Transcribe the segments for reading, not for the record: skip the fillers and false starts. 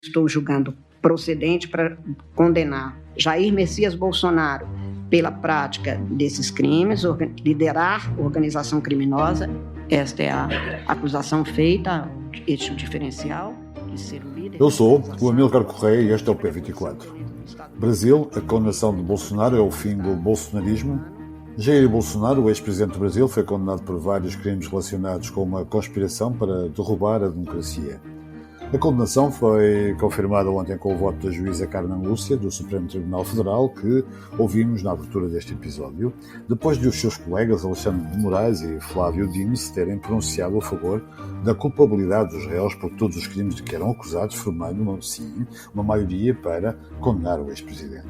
estou julgando procedente para condenar Jair Messias Bolsonaro pela prática desses crimes, liderar organização criminosa. Esta é a acusação feita, este diferencial de ser o líder. Eu sou o Amílcar Correia e este é o P24. Brasil, a condenação de Bolsonaro é o fim do bolsonarismo. Jair Bolsonaro, o ex-presidente do Brasil, foi condenado por vários crimes relacionados com uma conspiração para derrubar a democracia. A condenação foi confirmada ontem com o voto da juíza Carmen Lúcia, do Supremo Tribunal Federal, que ouvimos na abertura deste episódio, depois de os seus colegas Alexandre de Moraes e Flávio Dino se terem pronunciado a favor da culpabilidade dos réus por todos os crimes de que eram acusados, formando, sim, uma maioria para condenar o ex-presidente.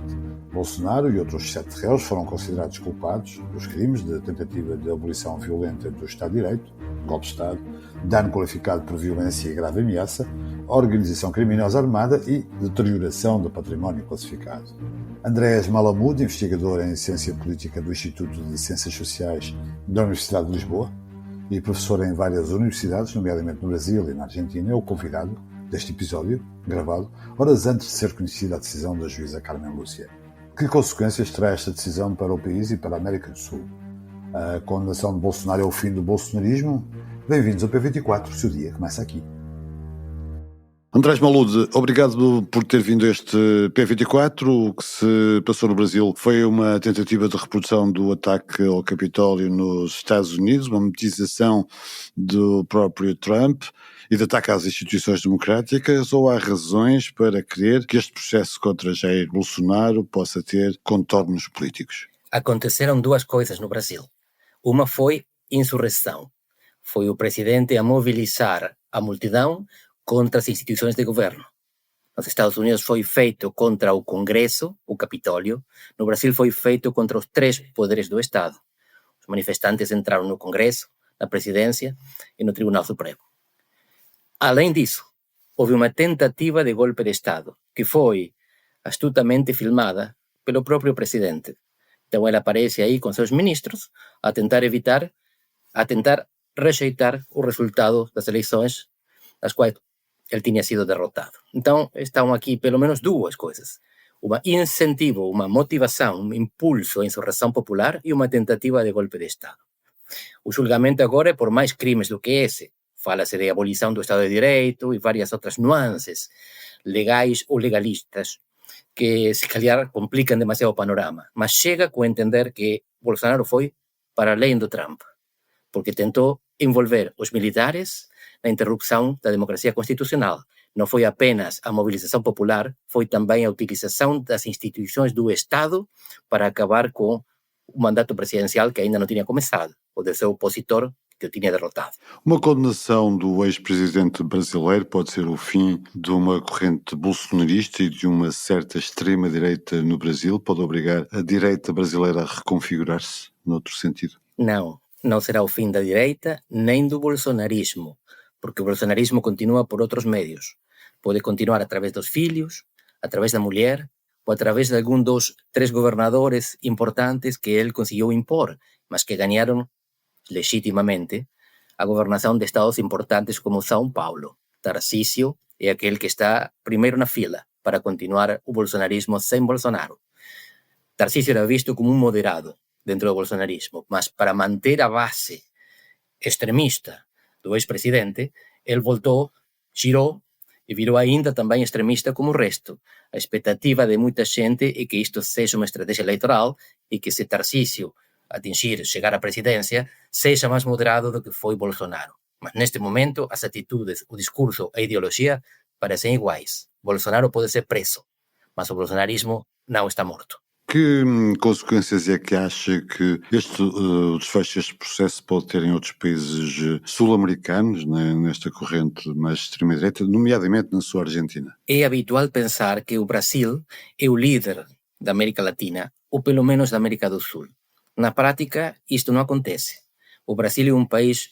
Bolsonaro e outros 7 réus foram considerados culpados dos crimes de tentativa de abolição violenta do Estado de Direito, golpe de Estado, dano qualificado por violência e grave ameaça, organização criminosa armada e deterioração do património classificado. Andrés Malamud, investigador em Ciência Política do Instituto de Ciências Sociais da Universidade de Lisboa e professor em várias universidades, nomeadamente no Brasil e na Argentina, é o convidado deste episódio, gravado, horas antes de ser conhecida a decisão da juíza Carmen Lúcia. Que consequências terá esta decisão para o país e para a América do Sul? A condenação de Bolsonaro é o fim do bolsonarismo? Bem-vindos ao P24, o seu dia começa aqui. Andrés Malamud, obrigado por ter vindo a este P24. O que se passou no Brasil foi uma tentativa de reprodução do ataque ao Capitólio nos Estados Unidos, uma motização do próprio Trump e de ataque às instituições democráticas, ou há razões para crer que este processo contra Jair Bolsonaro possa ter contornos políticos? Aconteceram 2 coisas no Brasil. Uma foi insurreição. Foi o presidente a mobilizar a multidão contra as instituições de governo. Nos Estados Unidos foi feito contra o Congresso, o Capitólio. No Brasil foi feito contra os 3 poderes do Estado. Os manifestantes entraram no Congresso, na Presidência e no Tribunal Supremo. Além disso, houve uma tentativa de golpe de Estado, que foi astutamente filmada pelo próprio presidente. Então ele aparece aí com seus ministros a tentar rejeitar o resultado das eleições, das quais ele tinha sido derrotado. Então, estão aqui pelo menos 2 coisas. Um incentivo, uma motivação, um impulso à insurreição popular e uma tentativa de golpe de Estado. O julgamento agora é por mais crimes do que esse. Fala-se de abolição do Estado de Direito e várias outras nuances legais ou legalistas que, se calhar, complicam demasiado o panorama. Mas chega com entender que Bolsonaro foi para além do Trump, porque tentou envolver os militares na interrupção da democracia constitucional. Não foi apenas a mobilização popular, foi também a utilização das instituições do Estado para acabar com o mandato presidencial que ainda não tinha começado, ou do seu opositor que o tinha derrotado. Uma condenação do ex-presidente brasileiro pode ser o fim de uma corrente bolsonarista e de uma certa extrema-direita no Brasil? Pode obrigar a direita brasileira a reconfigurar-se noutro sentido? Não será o fim da direita nem do bolsonarismo, porque o bolsonarismo continua por outros meios. Pode continuar através dos filhos, através da mulher, ou através de algum dos 3 governadores importantes que ele conseguiu impor, mas que ganharam legitimamente a governação de estados importantes como São Paulo. Tarcísio é aquele que está primeiro na fila para continuar o bolsonarismo sem Bolsonaro. Tarcísio era visto como um moderado dentro do bolsonarismo, mas para manter a base extremista do ex-presidente, ele voltou, girou e virou ainda também extremista como o resto. A expectativa de muita gente é que isto seja uma estratégia eleitoral e que se Tarcísio chegar à presidência, seja mais moderado do que foi Bolsonaro. Mas neste momento, as atitudes, o discurso, a ideologia parecem iguais. Bolsonaro pode ser preso, mas o bolsonarismo não está morto. Que consequências é que acha que o desfecho deste processo pode ter em outros países sul-americanos, né, nesta corrente mais extrema-direita, nomeadamente na sua Argentina? É habitual pensar que o Brasil é o líder da América Latina, ou pelo menos da América do Sul. Na prática, isto não acontece. O Brasil é um país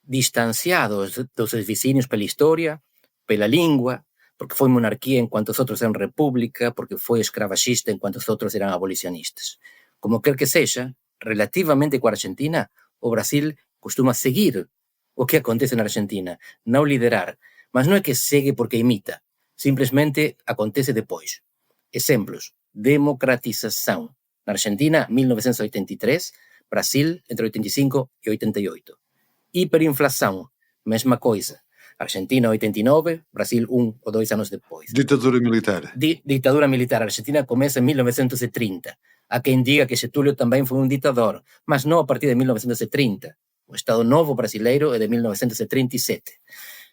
distanciado dos seus vizinhos pela história, pela língua, porque foi monarquia enquanto os outros eram república, porque foi escravagista enquanto os outros eram abolicionistas. Como quer que seja, relativamente com a Argentina, o Brasil costuma seguir o que acontece na Argentina, não liderar. Mas não é que segue porque imita, simplesmente acontece depois. Exemplos: democratização. Na Argentina, 1983, Brasil, entre 85 e 88. Hiperinflação, mesma coisa. Argentina, 89, Brasil, 1 ou 2 anos depois. Ditadura militar. Ditadura militar. A Argentina começa em 1930. Há quem diga que Getúlio também foi um ditador, mas não a partir de 1930. O Estado Novo brasileiro é de 1937.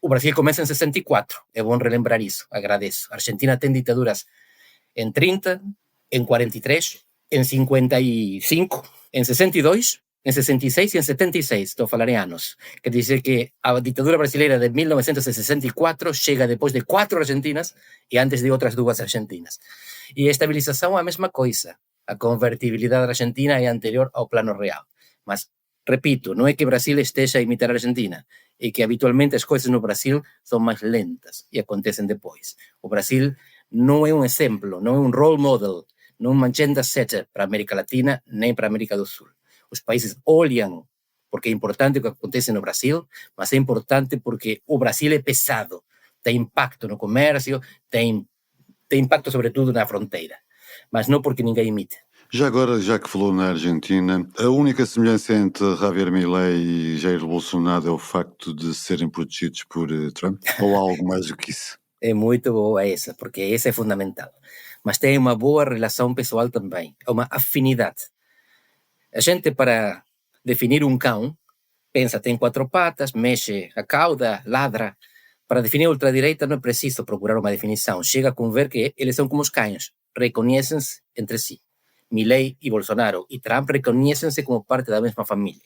O Brasil começa em 64. É bom relembrar isso, agradeço. A Argentina tem ditaduras em 30, em 43, em 55, em 62, em 66 e em 76, estou a falar em anos. Quer dizer que a ditadura brasileira de 1964 chega depois de 4 Argentinas e antes de outras 2 Argentinas. E a estabilização é a mesma coisa. A convertibilidade da Argentina é anterior ao plano real. Mas, repito, não é que o Brasil esteja a imitar a Argentina, é que habitualmente as coisas no Brasil são mais lentas e acontecem depois. O Brasil não é um exemplo, não é um role model, não é uma agenda setter para a América Latina nem para a América do Sul. Os países olham porque é importante o que acontece no Brasil, mas é importante porque o Brasil é pesado, tem impacto no comércio, tem impacto sobretudo na fronteira, mas não porque ninguém imite. Já agora, já que falou na Argentina, a única semelhança entre Javier Milei e Jair Bolsonaro é o facto de serem protegidos por Trump? Ou há algo mais do que isso? É muito boa essa, porque essa é fundamental. Mas tem uma boa relação pessoal também, é uma afinidade. A gente, para definir um cão, pensa, tem 4 patas, mexe a cauda, ladra. Para definir a ultradireita não é preciso procurar uma definição. Chega com ver que eles são como os cães, reconhecem-se entre si. Milei e Bolsonaro e Trump reconhecem-se como parte da mesma família.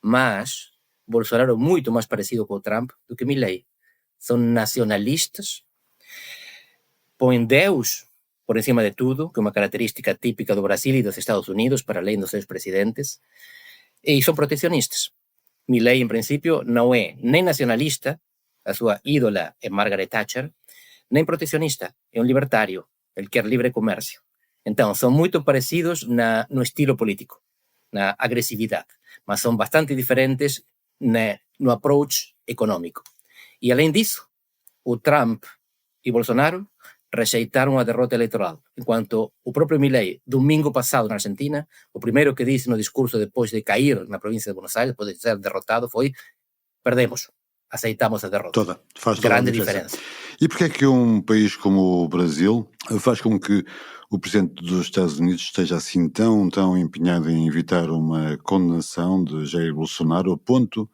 Mas Bolsonaro é muito mais parecido com o Trump do que Milei. São nacionalistas, põem Deus por encima de tudo, que é uma característica típica do Brasil e dos Estados Unidos, para além dos seus presidentes, e são protecionistas. Milei, em princípio, não é nem nacionalista, a sua ídola é Margaret Thatcher, nem protecionista, é um libertário, ele quer livre comércio. Então, são muito parecidos no estilo político, na agressividade, mas são bastante diferentes no approach econômico. E, além disso, o Trump e Bolsonaro rejeitaram a derrota eleitoral, enquanto o próprio Milei, domingo passado na Argentina, o primeiro que disse no discurso depois de cair na província de Buenos Aires, depois de ser derrotado, foi: perdemos, aceitamos a derrota. Faz grande diferença. E porquê é que um país como o Brasil faz com que o presidente dos Estados Unidos esteja assim tão empenhado em evitar uma condenação de Jair Bolsonaro, a ponto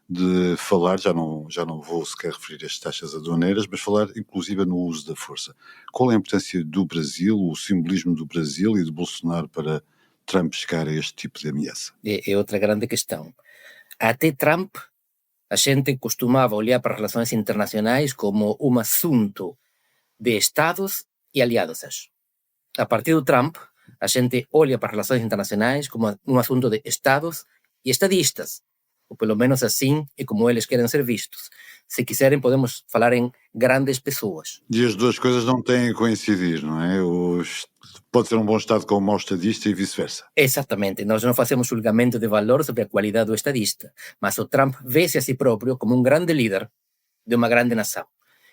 de falar, já não vou sequer referir as taxas aduaneiras, mas falar inclusive no uso da força? Qual é a importância do Brasil, o simbolismo do Brasil e de Bolsonaro para Trump chegar a este tipo de ameaça? É outra grande questão. Até Trump, a gente costumava olhar para as relações internacionais como um assunto de Estados e aliados. A partir do Trump, a gente olha para as relações internacionais como um assunto de Estados e estadistas, ou pelo menos assim é como eles querem ser vistos. Se quiserem, podemos falar em grandes pessoas. E as duas coisas não têm a coincidir, não é? Pode ser um bom Estado com um mau estadista e vice-versa. Exatamente. Nós não fazemos julgamento de valor sobre a qualidade do estadista, mas o Trump vê-se a si próprio como um grande líder de uma grande nação.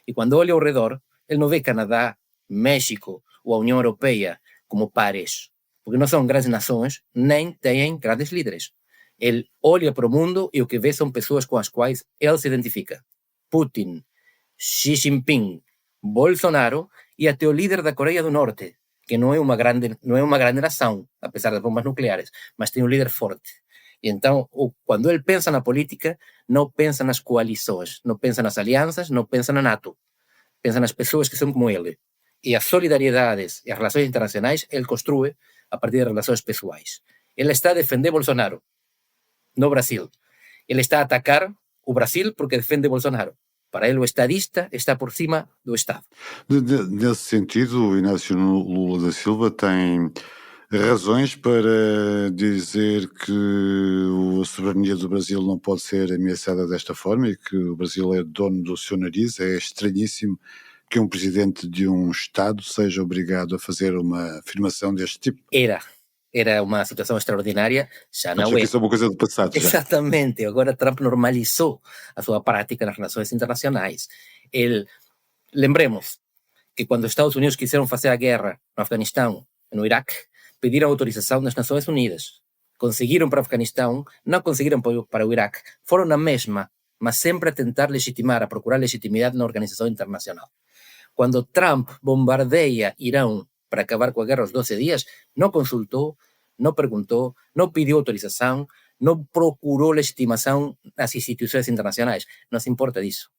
E quando olha ao redor, ele não vê Canadá, México ou a União Europeia como pares, porque não são grandes nações, nem têm grandes líderes. Ele olha para o mundo e o que vê são pessoas com as quais ele se identifica. Putin, Xi Jinping, Bolsonaro e até o líder da Coreia do Norte, que não é uma grande nação, apesar das bombas nucleares, mas tem um líder forte. E então, quando ele pensa na política, não pensa nas coalições, não pensa nas alianças, não pensa na NATO. Pensa nas pessoas que são como ele. E as solidariedades e as relações internacionais ele construi a partir de relações pessoais. Ele está a defender Bolsonaro no Brasil. Ele está a atacar o Brasil porque defende Bolsonaro. Para ele, o estadista está por cima do Estado. Nesse sentido, o Inácio Lula da Silva tem razões para dizer que a soberania do Brasil não pode ser ameaçada desta forma e que o Brasil é dono do seu nariz. É estranhíssimo que um presidente de um Estado seja obrigado a fazer uma afirmação deste tipo. Era uma situação extraordinária, já não é. Isso é uma coisa do passado. Exatamente. Já. Agora Trump normalizou a sua prática nas relações internacionais. Lembremos, que quando os Estados Unidos quiseram fazer a guerra no Afeganistão e no Iraque, pediram autorização das Nações Unidas. Conseguiram para o Afeganistão, não conseguiram para o Iraque. Foram na mesma, mas sempre a tentar legitimar, a procurar legitimidade na organização internacional. Quando Trump bombardeia Irão para acabar com a guerra aos 12 dias, não consultou, não perguntou, não pediu autorização, não procurou legitimação nas instituições internacionais. Não se importa disso.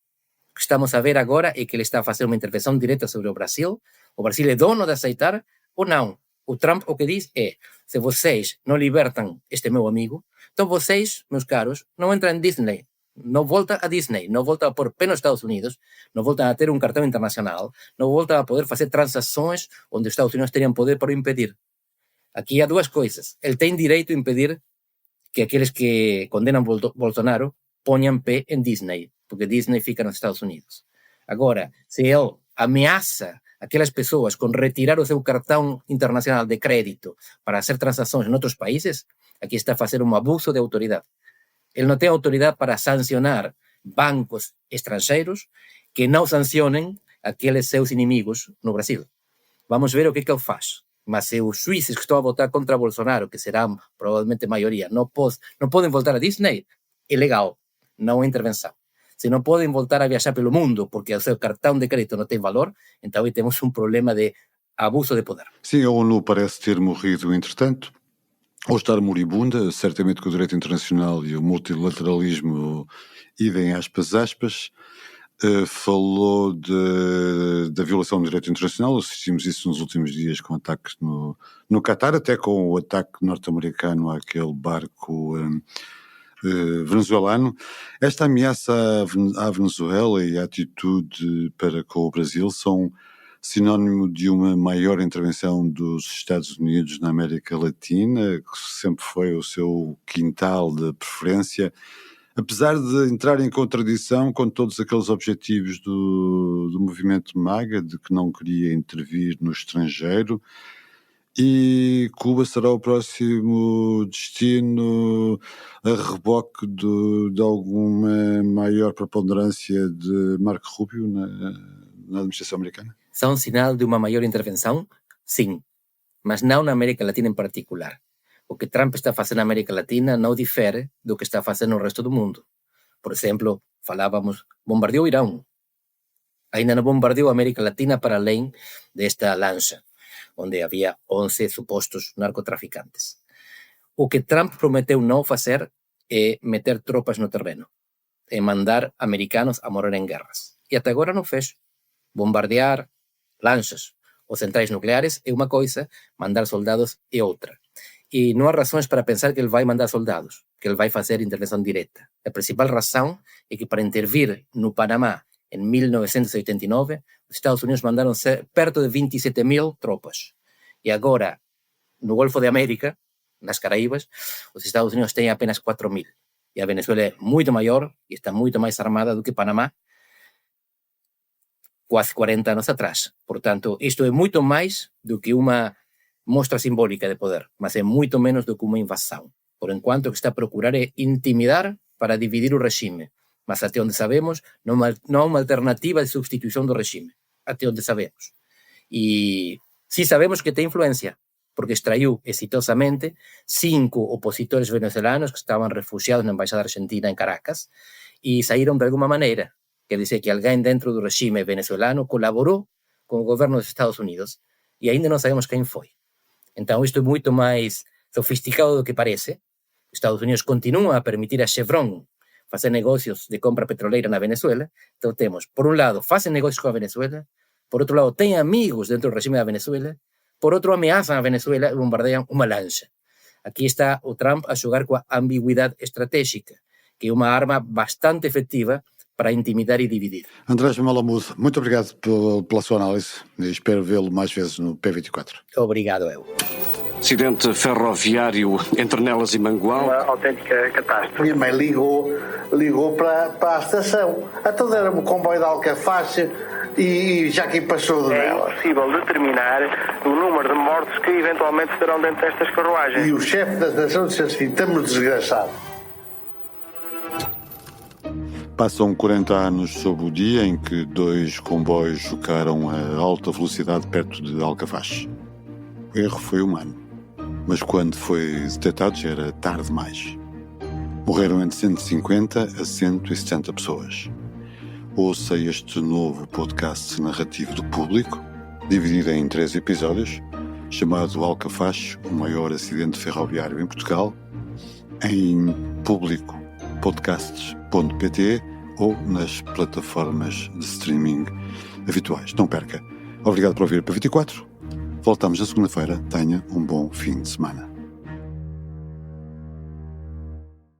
O que estamos a ver agora é que ele está a fazer uma intervenção direta sobre o Brasil. O Brasil é dono de aceitar ou não. O Trump o que diz é, se vocês não libertam este meu amigo, então vocês, meus caros, não entram em Disney. Não voltam a Disney, não voltam a pôr pé nos Estados Unidos, não voltam a ter um cartão internacional, não voltam a poder fazer transações onde os Estados Unidos teriam poder para o impedir. Aqui há duas coisas. Ele tem direito a impedir que aqueles que condenam Bolsonaro ponham pé em Disney, porque Disney fica nos Estados Unidos. Agora, se ele ameaça aquelas pessoas com retirar o seu cartão internacional de crédito para fazer transações em outros países, aqui está a fazer um abuso de autoridade. Ele não tem autoridade para sancionar bancos estrangeiros que não sancionem aqueles seus inimigos no Brasil. Vamos ver o que ele faz. Mas se os juízes que estão a votar contra Bolsonaro, que serão provavelmente a maioria, não podem voltar a Disney, é legal, não é intervenção. Se não podem voltar a viajar pelo mundo porque o seu cartão de crédito não tem valor, então aí temos um problema de abuso de poder. Sim, a ONU parece ter morrido entretanto, ou estar moribunda, certamente que o direito internacional e o multilateralismo, idem aspas, falou da violação do direito internacional. Assistimos isso nos últimos dias com ataques no Qatar, até com o ataque norte-americano àquele barco venezuelano. Esta ameaça à Venezuela e a atitude para com o Brasil são sinónimo de uma maior intervenção dos Estados Unidos na América Latina, que sempre foi o seu quintal de preferência, apesar de entrar em contradição com todos aqueles objetivos do movimento MAGA, de que não queria intervir no estrangeiro. E Cuba será o próximo destino a reboque de alguma maior preponderância de Marco Rubio na administração americana? São sinal de uma maior intervenção? Sim, mas não na América Latina em particular. O que Trump está fazendo na América Latina não difere do que está fazendo no resto do mundo. Por exemplo, falávamos, bombardeou o Irão. Ainda não bombardeou a América Latina para além desta lancha, onde havia 11 supostos narcotraficantes. O que Trump prometeu não fazer é meter tropas no terreno, é mandar americanos a morrer em guerras. E até agora não fez. Bombardear lanchas ou centrais nucleares é uma coisa, mandar soldados é outra. E não há razões para pensar que ele vai mandar soldados, que ele vai fazer intervenção direta. A principal razão é que para intervir no Panamá em 1989, os Estados Unidos mandaram perto de 27.000 tropas. E agora, no Golfo de América, nas Caraíbas, os Estados Unidos têm apenas 4.000. E a Venezuela é muito maior e está muito mais armada do que Panamá, quase 40 anos atrás. Portanto, isto é muito mais do que uma mostra simbólica de poder, mas é muito menos do que uma invasão. Por enquanto, o que está a procurar é intimidar para dividir o regime. Mas até onde sabemos, não há uma alternativa de substituição do regime. Até onde sabemos. E sim sabemos que tem influência, porque extraiu exitosamente 5 opositores venezuelanos que estavam refugiados na Embaixada Argentina em Caracas e saíram de alguma maneira. Quer dizer que alguém dentro do regime venezuelano colaborou com o governo dos Estados Unidos e ainda não sabemos quem foi. Então isto é muito mais sofisticado do que parece. Os Estados Unidos continuam a permitir a Chevron fazer negócios de compra petroleira na Venezuela. Então temos, por um lado, fazem negócios com a Venezuela, por outro lado, têm amigos dentro do regime da Venezuela, por outro, ameaçam a Venezuela e bombardeiam uma lancha. Aqui está o Trump a jogar com a ambiguidade estratégica, que é uma arma bastante efetiva para intimidar e dividir. Andrés Malamud, muito obrigado pela sua análise e espero vê-lo mais vezes no P24. Obrigado, eu. Acidente ferroviário entre Nelas e Mangual. Uma autêntica catástrofe. Minha mãe ligou para a estação. Então era-me o comboio de Alcaface e já que passou de Nelas. É impossível determinar o número de mortos que eventualmente estarão dentro destas carruagens. E o chefe da estação disse assim, estamos desgraçados. Passam 40 anos sob o dia em que 2 comboios chocaram a alta velocidade perto de Alcafaxe. O erro foi humano, mas quando foi detectado já era tarde demais. Morreram entre 150 a 170 pessoas. Ouça este novo podcast narrativo do Público, dividido em 3 episódios, chamado Alcafaxe, o maior acidente ferroviário em Portugal, em publicopodcasts.pt ou nas plataformas de streaming habituais. Não perca. Obrigado por ouvir P24. Voltamos na segunda-feira. Tenha um bom fim de semana.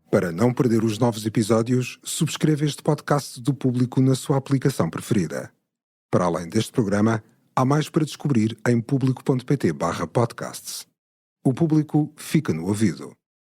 Para não perder os novos episódios, subscreva este podcast do Público na sua aplicação preferida. Para além deste programa, há mais para descobrir em publico.pt/podcasts. O Público fica no ouvido.